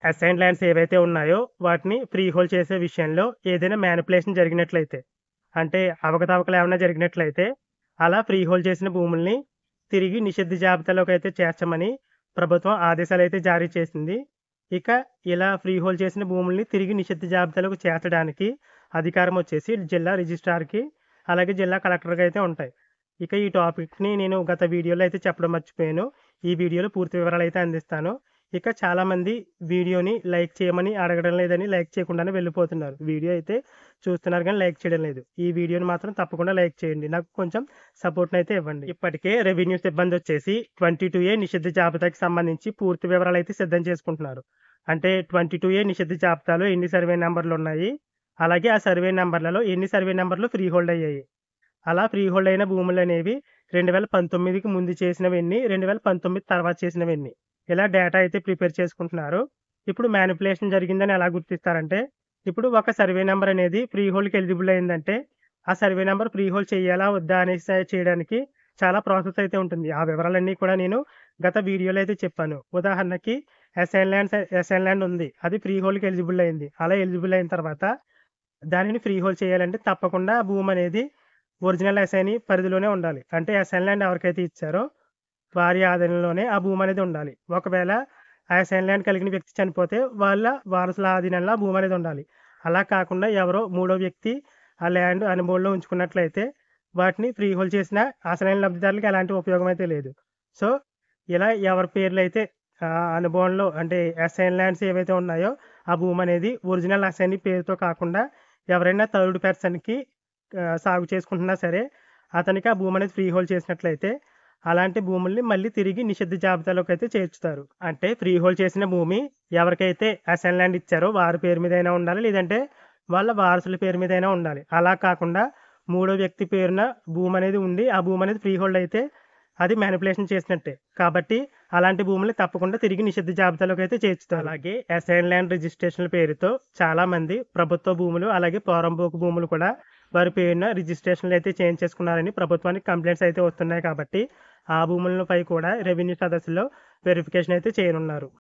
Assigned lands ఏవైతే ఉన్నాయో వాటిని ఫ్రీ హోల్డ్ చేసే విషయంలో ఏదైనా మ్యానిపులేషన్ జరిగినట్లయితే, అంటే అవకతవకలు ఏమన్నా జరిగినట్లయితే, అలా ఫ్రీ హోల్డ్ చేసిన భూముల్ని తిరిగి నిషిద్ధ జాబితాలోకైతే చేర్చమని ప్రభుత్వం ఆదేశాలైతే జారీ చేసింది. ఇక ఇలా ఫ్రీ హోల్డ్ చేసిన భూముల్ని తిరిగి నిషిద్ధ జాబితాలోకి చేర్చడానికి అధికారం వచ్చేసి జిల్లా రిజిస్ట్రార్‌కి, అలాగే జిల్లా కలెక్టర్‌కి అయితే ఉంటాయి. ఇక ఈ టాపిక్‌ని నేను గత వీడియోలో అయితే చెప్పడం మర్చిపోయాను. ఈ వీడియోలో పూర్తి వివరాలైతే అందిస్తాను. ఇక చాలామంది వీడియోని లైక్ చేయమని అడగడం లేదని లైక్ చేయకుండానే వెళ్ళిపోతున్నారు. వీడియో అయితే చూస్తున్నారు కానీ లైక్ చేయడం లేదు. ఈ వీడియోని మాత్రం తప్పకుండా లైక్ చేయండి. నాకు కొంచెం సపోర్ట్‌నైతే ఇవ్వండి. ఇప్పటికే రెవెన్యూ సిబ్బంది వచ్చేసి 22A నిషిద్ధ జాబితాకి సంబంధించి పూర్తి వివరాలైతే సిద్ధం చేసుకుంటున్నారు. అంటే 22A నిషిద్ధ జాబితాలో ఎన్ని సర్వే నంబర్‌లున్నాయి, అలాగే ఆ సర్వే నంబర్‌లలో ఎన్ని సర్వే నంబర్‌లు ఫ్రీ హోల్డ్ అయ్యాయి. అలా ఫ్రీ హోల్డ్ అయిన భూములనేవి 2019కి ముందు చేసినవెన్ని, 2019 తర్వాత చేసినవెన్ని. ఇలా డేటా అయితే ప్రిపేర్ చేసుకుంటున్నారు. ఇప్పుడు మ్యానిపులేషన్ జరిగిందని ఎలా గుర్తిస్తారంటే, ఇప్పుడు ఒక సర్వే నంబర్ అనేది ఫ్రీ హోల్డ్‌కి ఎలిజిబుల్ అయిందంటే, ఆ సర్వే నంబర్ ఫ్రీ హోల్డ్ చేయాలా? వద్దా? అనేసి చేయడానికి చాలా ప్రాసెస్ అయితే ఉంటుంది. ఆ వివరాలన్నీ కూడా నేను గత వీడియోలో అయితే చెప్పాను. ఉదాహరణకి అసైన్ ల్యాండ్ ఉంది. అది ఫ్రీ హోల్డ్‌కి ఎలిజిబుల్ అయింది. అలా ఎలిజిబుల్ అయిన తర్వాత దానిని ఫ్రీ హోల్డ్ చేయాలంటే తప్పకుండా భూమి అనేది ఒరిజినల్ అసైనీ పరిధిలోనే ఉండాలి. అంటే అసైన్ ల్యాండ్ ఎవరికైతే ఇచ్చారో వారి ఆధీనంలోనే ఆ భూమి అనేది ఉండాలి. ఒకవేళ ఆ అసైన్ ల్యాండ్ కలిగిన వ్యక్తి చనిపోతే వాళ్ళ వారసుల ఆధీనంలో ఆ భూమి అనేది ఉండాలి. అలా కాకుండా ఎవరో మూడో వ్యక్తి ఆ ల్యాండ్ అనుభవంలో ఉంచుకున్నట్లయితే వాటిని ఫ్రీ హోల్డ్ చేసిన అసలైన లబ్ధిదారులకి ఎలాంటి ఉపయోగం అయితే లేదు. సో, ఇలా ఎవరి పేర్లు అయితే అనుభవంలో అంటే అసైన్ ల్యాండ్స్ ఏవైతే ఉన్నాయో ఆ భూమి అనేది ఒరిజినల్ అసైనీ పేరుతో కాకుండా ఎవరైనా థర్డ్ పర్సన్‌కి సాగు చేసుకుంటున్నా సరే, అతనికి ఆ భూమి అనేది ఫ్రీ హోల్డ్ చేసినట్లయితే, అలాంటి భూముల్ని మళ్ళీ తిరిగి నిషిద్ధ జాబితాలోకైతే చేర్చుతారు. అంటే ఫ్రీ హోల్డ్ చేసిన భూమి ఎవరికైతే అసైన్ ల్యాండ్ ఇచ్చారో వారి పేరు మీదైనా ఉండాలి. లేదంటే వాళ్ళ వారసుల పేరు మీదైనా ఉండాలి. అలా కాకుండా మూడో వ్యక్తి పేరున భూమి అనేది ఉండి, ఆ భూమి అనేది ఫ్రీ హోల్డ్ అయితే అది మ్యానిపులేషన్ చేసినట్టే. కాబట్టి అలాంటి భూముల్ని తప్పకుండా తిరిగి నిషిద్ధ జాబితాలోకైతే చేర్చుతారు. అలాగే అసైన్ ల్యాండ్ రిజిస్ట్రేషన్‌ల పేరుతో చాలామంది ప్రభుత్వ భూములు, అలాగే పోరంబోకు భూములు కూడా వారి పేరున రిజిస్ట్రేషన్‌లయితే చేయించేసుకున్నారని ప్రభుత్వానికి కంప్లెయింట్స్ అయితే వస్తున్నాయి కాబట్టి, ఆ భూములపై కూడా రెవెన్యూ సదస్సులో వెరిఫికేషన్ అయితే చేయనున్నారు.